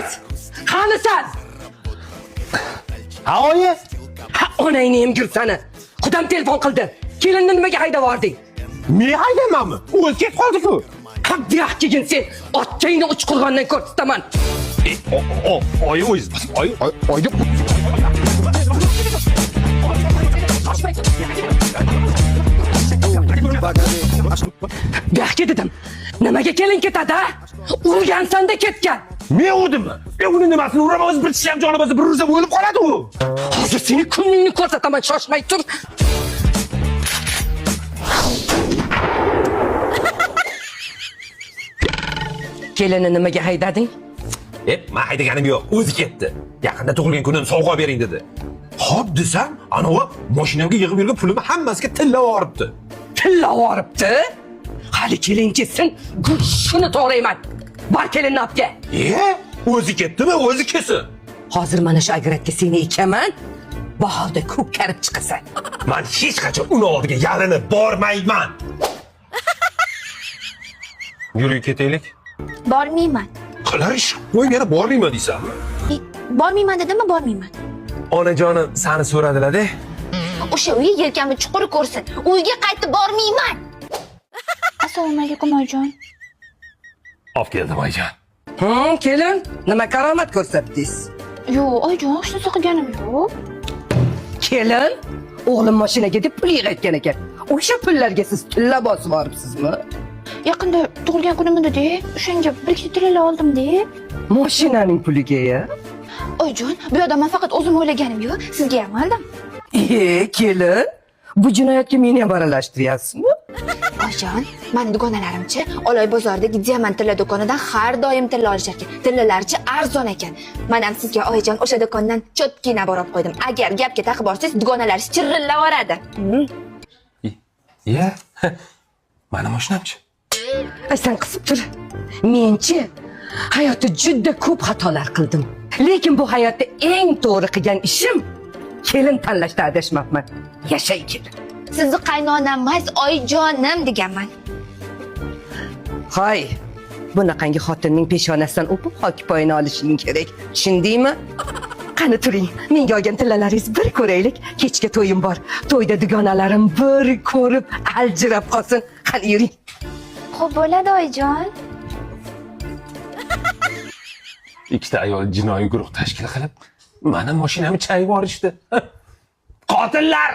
Qiz, qanisan? Ha oyi? Ha, onangni emgirsani. Qudam telefon qildi. Kelinni nimaga haydab yubording? Men haydamanmi? O'zi ketib qoldi-ku. Qaddiyoq kelgin sen. Otchangni uchqurg'ondan ko'rsataman. Oyi o'zi. Oyi. Buyoqqa dedim. Nimaga kelin ketadi? Urgansanda ketgan. Men urdimmi? Men uni nimasini uraman, o'zi bir tishi ham joni bo'lsa bir ursa o'lib qoladi u. Hozir seni kuningni ko'rsataman, shoshmay tur. Kelinni nimaga haydading? Men haydaganim yo'q, o'zi ketdi. Yaqinda tug'ilgan kunim sovg'a bering dedi. Xo'p desam, anovi mashinamga yig'ib yurgan pulimni hammasiga tillab yuboribdi. Tillab yuboribdi? Hali kelin ketsin, go'shtini to'g'rayman. Bor kelinni olib kel. O'zi ketdimi, o'zi kelsin. Hozir mana shu agratga seni ekaman. Bahorda ko'p karib chiqasan. Men hech qachon uni oldiga yalinib bormayman. Yuring ketaylik. Bormayman. Qilar ish qo'yib yana bormayman deysanmi? Bormayman dedimmi, bormayman. Onajonim seni so'radilar-da. O'sha uyi yelkamni chuqur ko'rsin. Uyga qaytib bormayman. Assalomu alaykum oyijon. Olib keldim oyijon. Kelin, nima karomat ko'rsatdingiz? Yo'q, oyijon, hech narsa qilganim yo'q. Kelin, o'g'lim mashinaga deb pul yig'ayotgan ekan. O'sha pullarga siz tilla bosib boribsizmi? Yaqinda tug'ilgan kunim edi-da, o'shanga bir ikkita tilla oldim-da. Mashinaning puliga-ya? Oyijon, bu yoqda men faqat o'zim o'ylaganim yo'q, sizga ham oldim. Kelin, bu jinoyatga meni ham aralashtiryapsizmi? Oyijon, men dugonalarimchi Oloy bozoridagi diamant tilla do'konidan har doim tilla olishar ekan. Tillalarchi arzon ekan. Men ham sizga oyijon o'sha do'kondan cho'tkina borib qo'ydim. Agar gapga taqib borsangiz, dugonalaringiz chirillab yuboradi. Mana mashinamchi. Sen qisib tur. Menchi hayotda juda ko'p xatolar qildim. Lekin bu hayotda eng to'g'ri qilgan ishim kelin tanlashda adashmabman. Yashay kelin. Sizni qaynonam emas, oyijonim deganman. Hay, bunaqangi xotinning peshonasidan o'pib hokipoyini olishing kerak. Tushundingmi? Qani turing, menga olgan tillalaringiz bir ko'raylik. Kechga to'yim bor. To'yda dugonalarim bir ko'rib aljirab qolsin. Qani yuring. Xo'p bo'ladi oyijon. Ikkita ayol jinoiy guruh tashkil qilib, meni mashinamni chayib yuborishdi. Qotillar!